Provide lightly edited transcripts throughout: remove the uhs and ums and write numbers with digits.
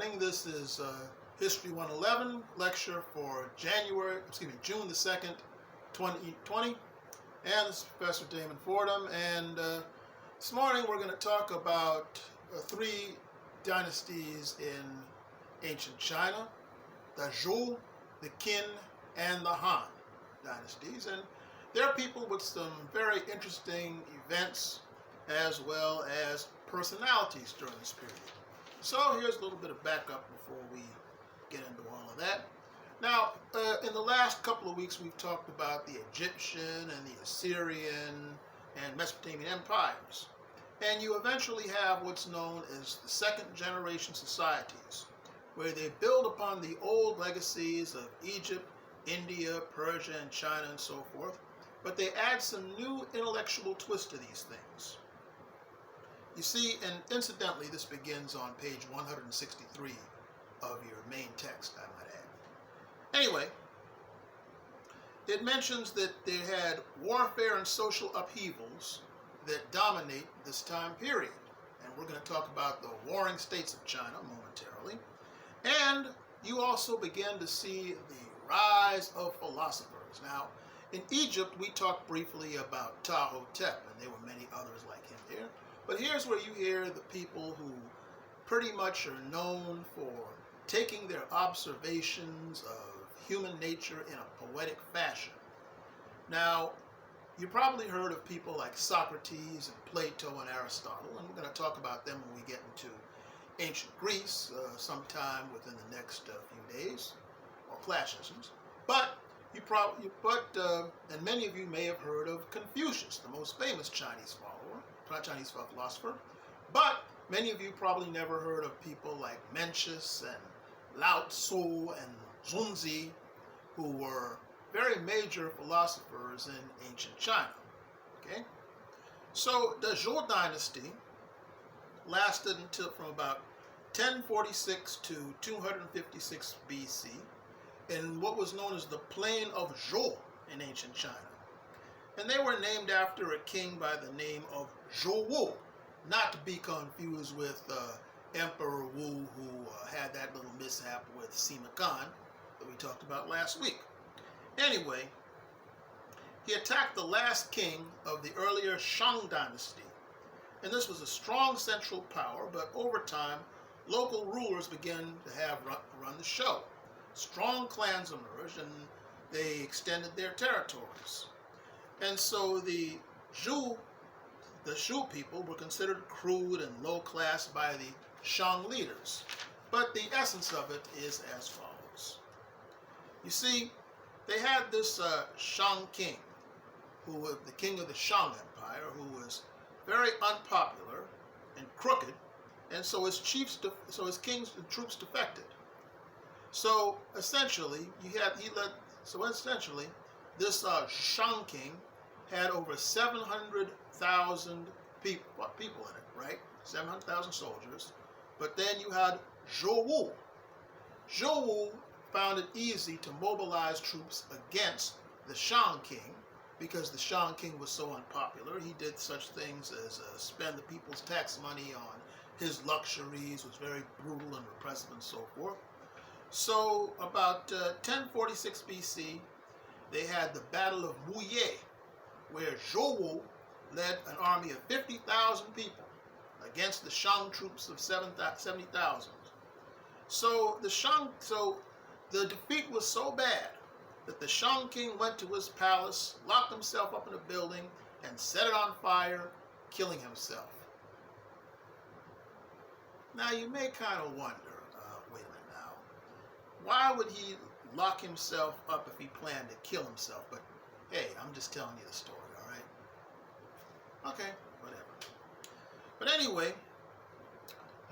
morning. This is History 111 lecture for June the 2nd, 2020. And this is Professor Damon Fordham. And this morning we're going to talk about three dynasties in ancient China: the Zhou, the Qin, and the Han dynasties. And they're people with some very interesting events as well as personalities during this period. So here's a little bit of backup before we get into all of that. Now, in the last couple of weeks, we've talked about the Egyptian and the Assyrian and Mesopotamian empires. And you eventually have what's known as the second generation societies, where they build upon the old legacies of Egypt, India, Persia, and China, and so forth, but they add some new intellectual twist to these things. You see, and incidentally, this begins on page 163 of your main text, I might add. Anyway, it mentions that they had warfare and social upheavals that dominate this time period. And we're going to talk about the warring states of China momentarily. And you also begin to see the rise of philosophers. Now, in Egypt, we talked briefly about Ptah-hotep, and there were many others like him there. But here's where you hear the people who pretty much are known for taking their observations of human nature in a poetic fashion. Now, you probably heard of people like Socrates and Plato and Aristotle, and we're going to talk about them when we get into ancient Greece sometime within the next few days, or class sessions. But and many of you may have heard of Confucius, the most famous Chinese philosopher. But many of you probably never heard of people like Mencius and Lao Tzu and Xunzi, who were very major philosophers in ancient China. Okay, so the Zhou dynasty lasted from about 1046 to 256 BC in what was known as the Plain of Zhou in ancient China. And they were named after a king by the name of Zhou Wu, not to be confused with Emperor Wu, who had that little mishap with Sima Khan that we talked about last week. Anyway, he attacked the last king of the earlier Shang dynasty. And this was a strong central power, but over time, local rulers began to have run the show. Strong clans emerged, and they extended their territories. And so the Zhou people were considered crude and low class by the Shang leaders. But the essence of it is as follows. You see, they had this Shang king, who was the king of the Shang Empire, who was very unpopular and crooked, and so his kings and troops defected. So essentially, this Shang king had over 700,000 people in it, right? 700,000 soldiers. But then you had Zhou Wu. Zhou Wu found it easy to mobilize troops against the Shang king because the Shang king was so unpopular. He did such things as spend the people's tax money on his luxuries, was very brutal and repressive and so forth. So about 1046 BC, they had the Battle of Muye, where Zhou Wu led an army of 50,000 people against the Shang troops of 70,000. So the defeat was so bad that the Shang king went to his palace, locked himself up in a building, and set it on fire, killing himself. Now you may kind of wonder, wait a minute now, why would he lock himself up if he planned to kill himself? But hey, I'm just telling you the story, all right? Okay, whatever. But anyway,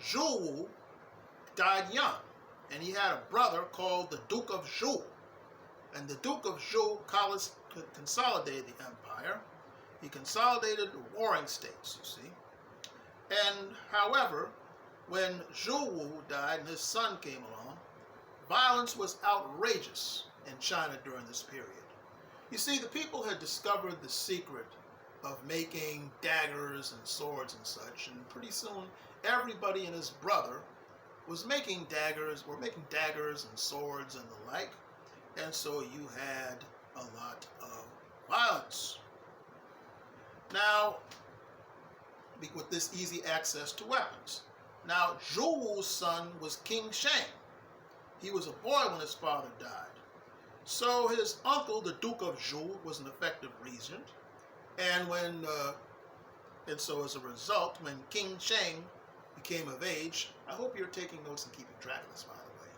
Zhou Wu died young, and he had a brother called the Duke of Zhou. And the Duke of Zhou consolidated the empire. He consolidated the warring states, you see. And however, when Zhou Wu died and his son came along, violence was outrageous in China during this period. You see, the people had discovered the secret of making daggers and swords and such, and pretty soon everybody and his brother was making daggers, and swords and the like, and so you had a lot of violence. Now, with this easy access to weapons. Now, Zhu's son was King Shang. He was a boy when his father died. So his uncle, the Duke of Zhu, was an effective regent. And so as a result, when King Shang became of age, I hope you're taking notes and keeping track of this, by the way,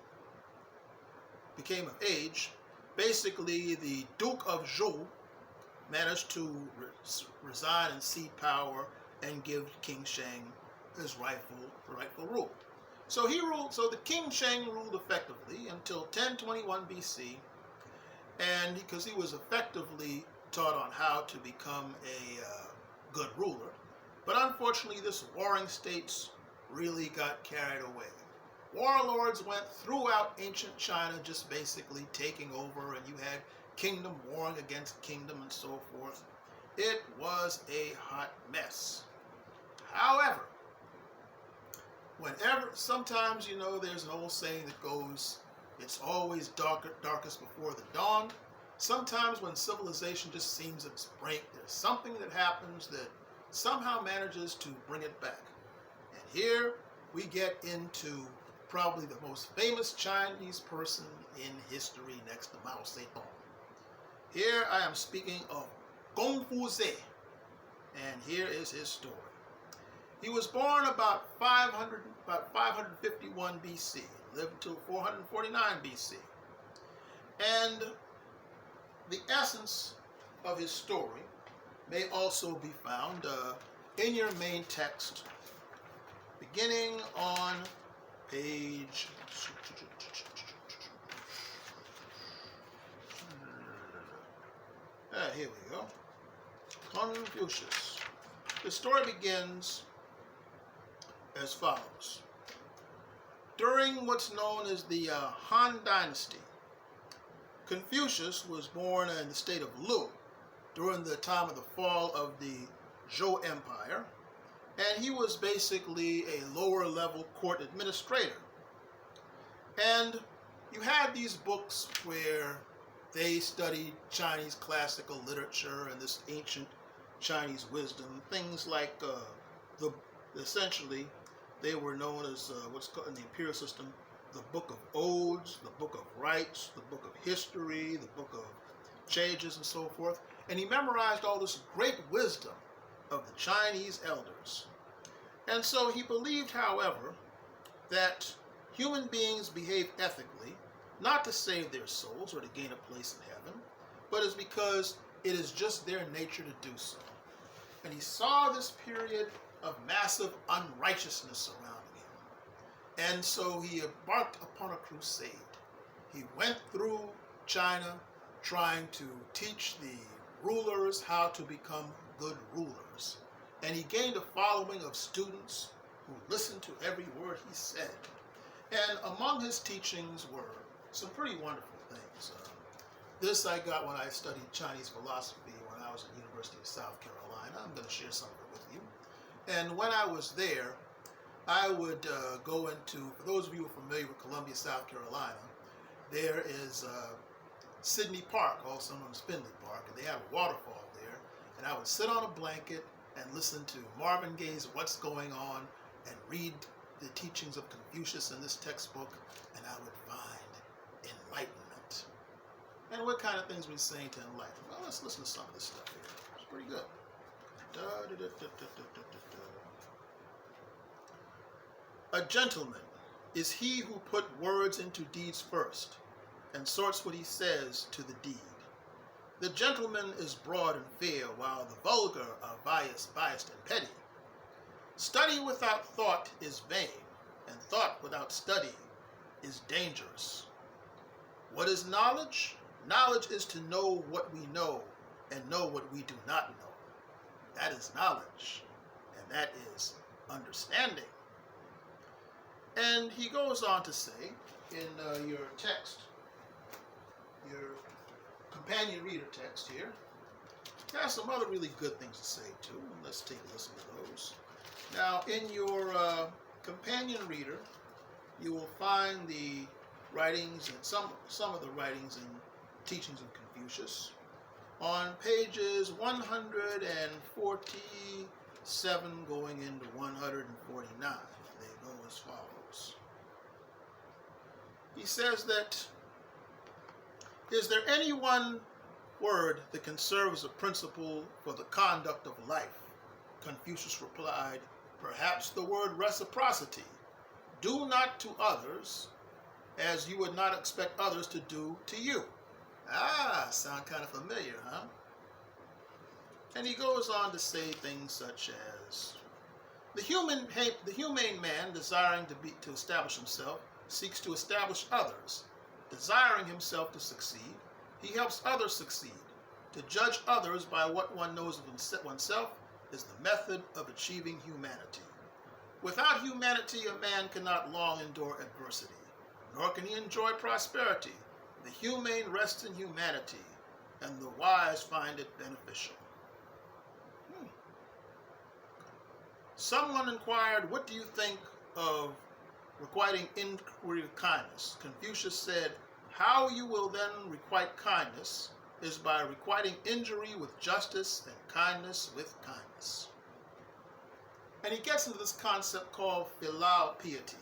became of age, basically the Duke of Zhu managed to resign and cede power and give King Shang his rightful rule. So the King Shang ruled effectively until 1021 BC, and because he was effectively taught on how to become a good ruler. But unfortunately, this warring states really got carried away. Warlords went throughout ancient China, just basically taking over, and you had kingdom warring against kingdom and so forth. It was a hot mess. However, sometimes, there's an old saying that goes, it's always darkest before the dawn. Sometimes when civilization just seems at its brink, there's something that happens that somehow manages to bring it back. And here we get into probably the most famous Chinese person in history next to Mao Zedong. Here I am speaking of Confucius, and here is his story. He was born about 551 BC, lived until 449 BC. And the essence of his story may also be found in your main text, beginning on page... here we go. Confucius. The story begins as follows. During what's known as the Han Dynasty, Confucius was born in the state of Lu during the time of the fall of the Zhou Empire, and he was basically a lower level court administrator. And you had these books where they studied Chinese classical literature and this ancient Chinese wisdom, things like essentially they were known as what's called in the imperial system the Book of Odes, the Book of Rites, the Book of History, the Book of Changes, and so forth. And he memorized all this great wisdom of the Chinese elders. And so he believed, however, that human beings behave ethically, not to save their souls or to gain a place in heaven, but is because it is just their nature to do so. And he saw this period of massive unrighteousness surrounding him. And so he embarked upon a crusade. He went through China trying to teach the rulers how to become good rulers. And he gained a following of students who listened to every word he said. And among his teachings were some pretty wonderful things. This I got when I studied Chinese philosophy when I was at the University of South Carolina. I'm going to share some of it with you. And when I was there, I would go into, for those of you who are familiar with Columbia, South Carolina, there is Sydney Park, also known as Finley Park, and they have a waterfall there. And I would sit on a blanket and listen to Marvin Gaye's What's Going On and read the teachings of Confucius in this textbook, and I would find enlightenment. And what kind of things were he saying to enlighten? Well, let's listen to some of this stuff here. It's pretty good. A gentleman is he who put words into deeds first, and sorts what he says to the deed. The gentleman is broad and fair, while the vulgar are biased and petty. Study without thought is vain, and thought without study is dangerous. What is knowledge? Knowledge is to know what we know and know what we do not know. That is knowledge, and that is understanding. And he goes on to say in your text, your companion reader text here, he has some other really good things to say too. Let's take a listen to those. Now, in your companion reader, you will find the writings and some of the writings and teachings of Confucius on pages 147 going into 149. They go as follows. He says that, is there any one word that can serve as a principle for the conduct of life? Confucius replied, perhaps the word reciprocity. Do not to others as you would not expect others to do to you. Ah, sound kind of familiar, huh? And he goes on to say things such as, the humane man, desiring to establish himself, seeks to establish others. Desiring himself to succeed, he helps others succeed. To judge others by what one knows of oneself is the method of achieving humanity. Without humanity, a man cannot long endure adversity, nor can he enjoy prosperity. The humane rests in humanity, and the wise find it beneficial. Someone inquired, what do you think of requiting inquiry with kindness? Confucius said, how you will then requite kindness is by requiting injury with justice and kindness with kindness. And he gets into this concept called filial piety.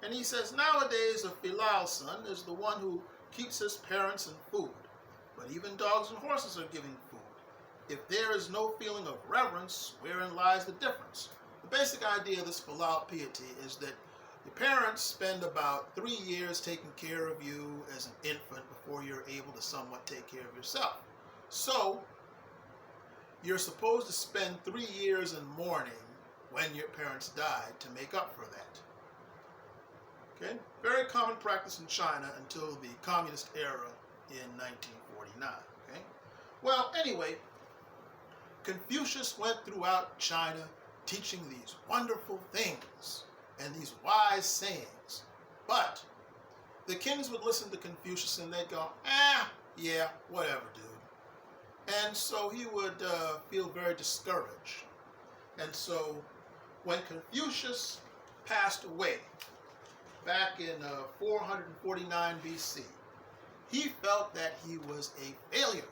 And he says, nowadays a filial son is the one who keeps his parents in food, but even dogs and horses are giving food. If there is no feeling of reverence, wherein lies the difference? The basic idea of this filial piety is that your parents spend about 3 years taking care of you as an infant before you're able to somewhat take care of yourself. So, you're supposed to spend 3 years in mourning when your parents died to make up for that. Okay? Very common practice in China until the communist era in 1949. Okay? Well, anyway, Confucius went throughout China teaching these wonderful things and these wise sayings. But the kings would listen to Confucius and they'd go, yeah, whatever, dude. And so he would feel very discouraged. And so when Confucius passed away back in 449 BC, he felt that he was a failure.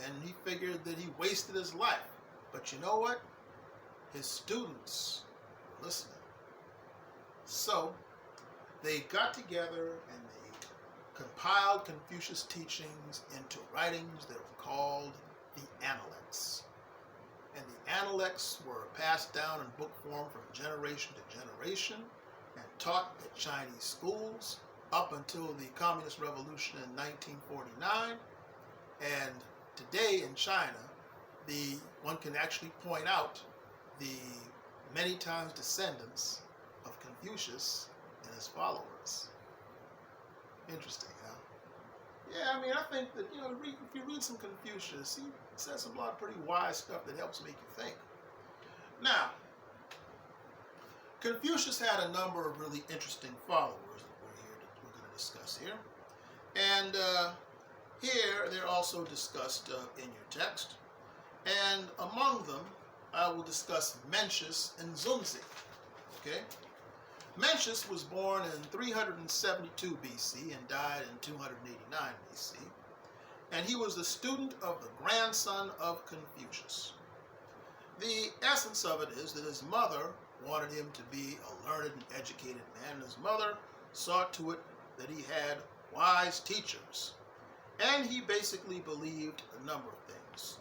And he figured that he wasted his life. But you know what? His students were listening. So they got together and they compiled Confucius' teachings into writings that were called the Analects. And the Analects were passed down in book form from generation to generation and taught at Chinese schools up until the Communist Revolution in 1949. And today in China, one can actually point out the many times descendants of Confucius and his followers. Interesting, huh? Yeah, I mean, I think that, if you read some Confucius, he says some lot of pretty wise stuff that helps make you think. Now, Confucius had a number of really interesting followers that we're going to discuss here. And here they're also discussed in your text. And among them, I will discuss Mencius and Xunzi. Okay? Mencius was born in 372 BC and died in 289 BC. And he was the student of the grandson of Confucius. The essence of it is that his mother wanted him to be a learned and educated man, and his mother saw to it that he had wise teachers. And he basically believed a number of things.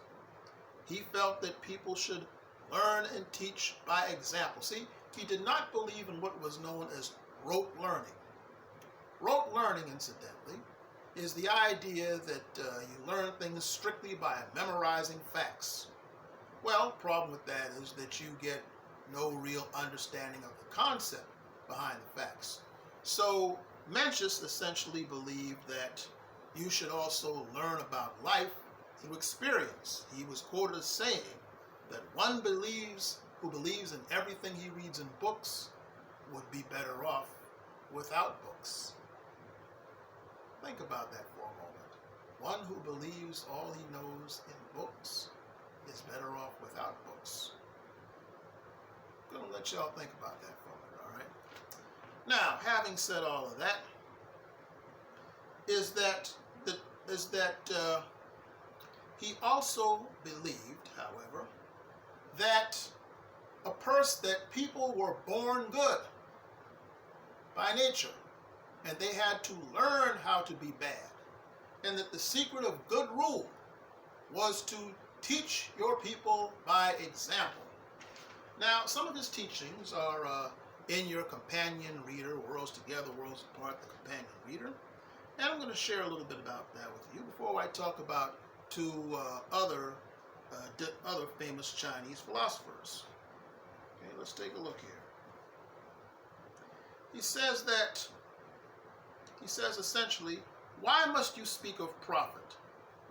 He felt that people should learn and teach by example. See, he did not believe in what was known as rote learning. Rote learning, incidentally, is the idea that you learn things strictly by memorizing facts. Well, the problem with that is that you get no real understanding of the concept behind the facts. So Mencius essentially believed that you should also learn about life through experience. He was quoted as saying that one who believes in everything he reads in books would be better off without books. Think about that for a moment. One who believes all he knows in books is better off without books. I'm going to let y'all think about that for a minute, all right? Now, having said all of that, is that he also believed, however, that that people were born good by nature, and they had to learn how to be bad, and that the secret of good rule was to teach your people by example. Now, some of his teachings are in your companion reader, Worlds Together, Worlds Apart, the companion reader, and I'm going to share a little bit about that with you before I talk about two other famous Chinese philosophers. Okay, let's take a look here. He says essentially, why must you speak of profit?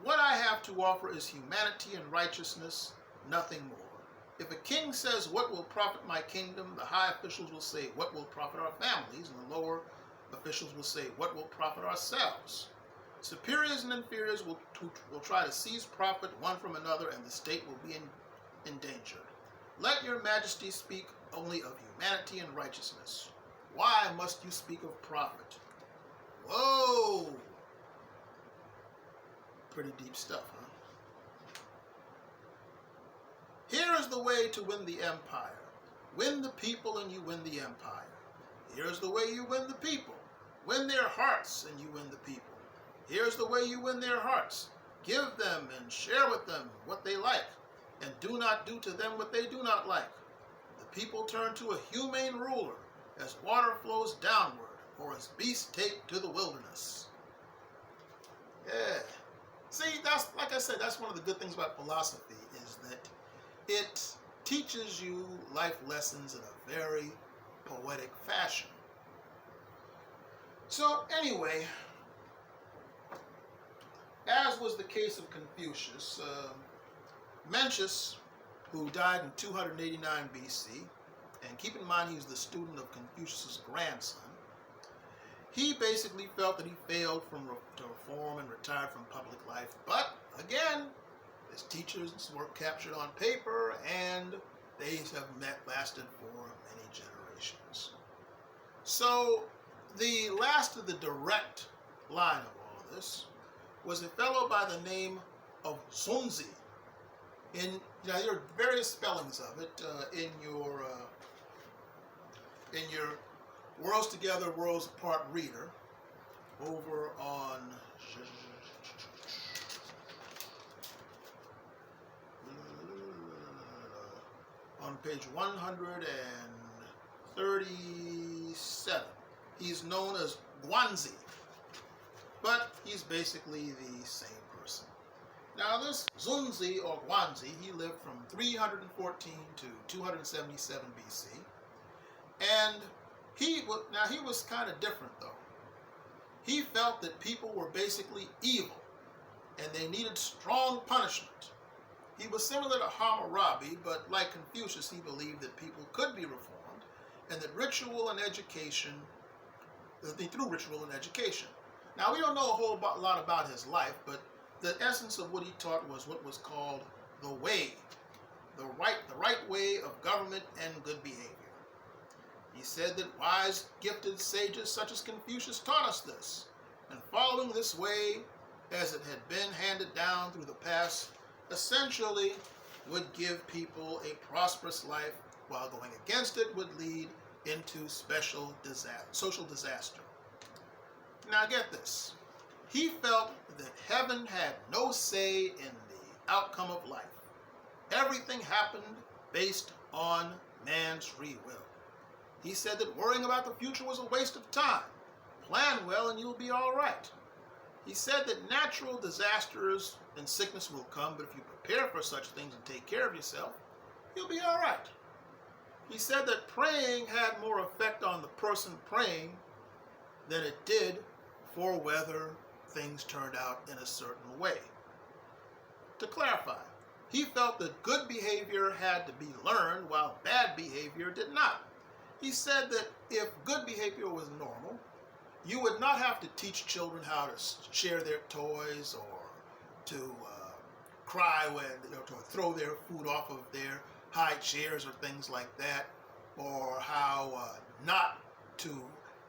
What I have to offer is humanity and righteousness, nothing more. If a king says, what will profit my kingdom, the high officials will say, what will profit our families, and the lower officials will say, what will profit ourselves? Superiors and inferiors will try to seize profit one from another, and the state will be in danger. Let your majesty speak only of humanity and righteousness. Why must you speak of profit? Whoa! Pretty deep stuff, huh? Here is the way to win the empire. Win the people and you win the empire. Here's the way you win the people. Win their hearts and you win the people. Here's the way you win their hearts. Give them and share with them what they like, and do not do to them what they do not like. The people turn to a humane ruler as water flows downward, or as beasts take to the wilderness. Yeah. See, that's, like I said, that's one of the good things about philosophy, is that it teaches you life lessons in a very poetic fashion. So anyway, as was the case of Confucius, Mencius, who died in 289 BC, and keep in mind he was the student of Confucius's grandson, he basically felt that he failed to reform and retired from public life. But again, his teachers were captured on paper, and they have lasted for many generations. So the last of the direct line of all of this was a fellow by the name of Xunzi. There are various spellings of it in your Worlds Together, Worlds Apart reader over on page 137. He's known as Xunzi, but he's basically the same person. Now, this Xunzi or Xunzi, he lived from 314 to 277 BC, and he was kind of different though. He felt that people were basically evil, and they needed strong punishment. He was similar to Hammurabi, but like Confucius, he believed that people could be reformed, and that through ritual and education. Now, we don't know a whole lot about his life, but the essence of what he taught was what was called the way, the right way of government and good behavior. He said that wise, gifted sages such as Confucius taught us this, and following this way, as it had been handed down through the past, essentially would give people a prosperous life, while going against it would lead into social disaster. Now get this. He felt that heaven had no say in the outcome of life. Everything happened based on man's free will. He said that worrying about the future was a waste of time. Plan well and you'll be all right. He said that natural disasters and sickness will come, but if you prepare for such things and take care of yourself, you'll be all right. He said that praying had more effect on the person praying than it did for whether things turned out in a certain way. To clarify, he felt that good behavior had to be learned while bad behavior did not. He said that if good behavior was normal, you would not have to teach children how to share their toys, or to cry when, to throw their food off of their high chairs or things like that, or how not to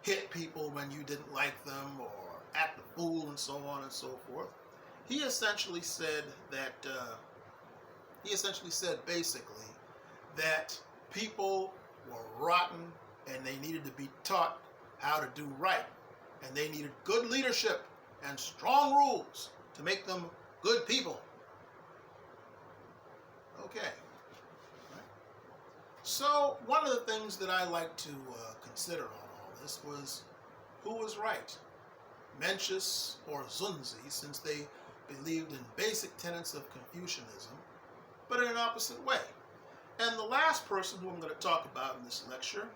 hit people when you didn't like them or act a fool and so on and so forth. He essentially said that basically that people were rotten and they needed to be taught how to do right, and they needed good leadership and strong rules to make them good people. Okay. So one of the things that I like to consider on all this was who was right, Mencius or Xunzi, since they believed in basic tenets of Confucianism, but in an opposite way. And the last person who I'm going to talk about in this lecture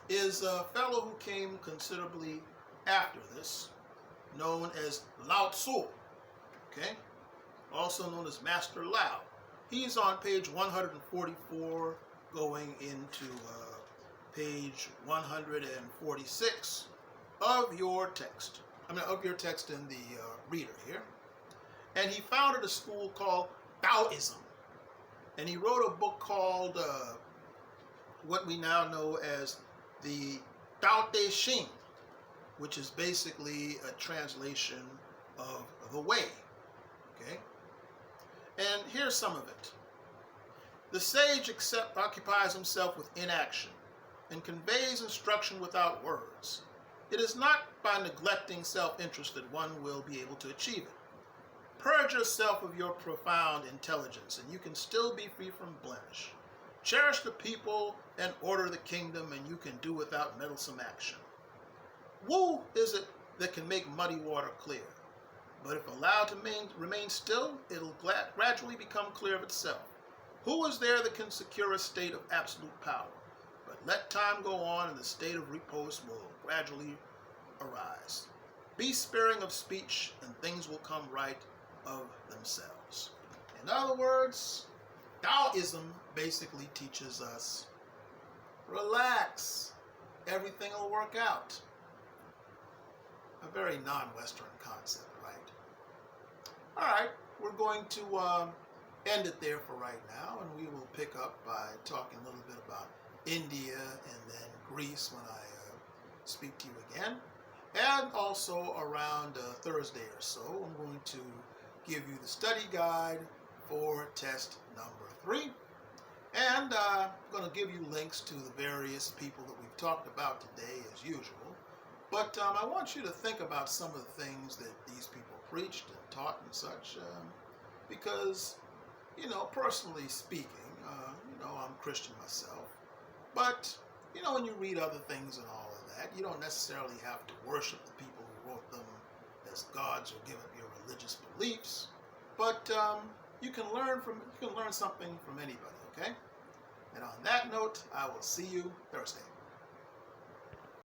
is a fellow who came considerably after this, known as Lao Tzu, okay? Also known as Master Lao. He's on page 144 going into page 146 of your text. Of your text in the reader here. And he founded a school called Taoism. And he wrote a book called what we now know as the Tao Te Ching, which is basically a translation of the way. Okay? And here's some of it. The sage occupies himself with inaction and conveys instruction without words. It is not by neglecting self-interest that one will be able to achieve it. Purge yourself of your profound intelligence, and you can still be free from blemish. Cherish the people and order the kingdom, and you can do without meddlesome action. Who is it that can make muddy water clear? But if allowed to remain still, it'll gradually become clear of itself. Who is there that can secure a state of absolute power? But let time go on, and the state of repose will gradually arise. Be sparing of speech, and things will come right of themselves. In other words, Taoism basically teaches us, relax, everything will work out. A very non-Western concept, right? All right, we're going to end it there for right now, and we will pick up by talking a little bit about India and then Greece when I speak to you again. And also around Thursday or so, I'm going to give you the study guide for test number 3. And I'm going to give you links to the various people that we've talked about today as usual. But I want you to think about some of the things that these people preached and taught and such, because, personally speaking, I'm Christian myself. But, when you read other things and all of that, you don't necessarily have to worship the people who wrote them as gods or give up your religious beliefs. But you can learn something from anybody, okay? And on that note, I will see you Thursday.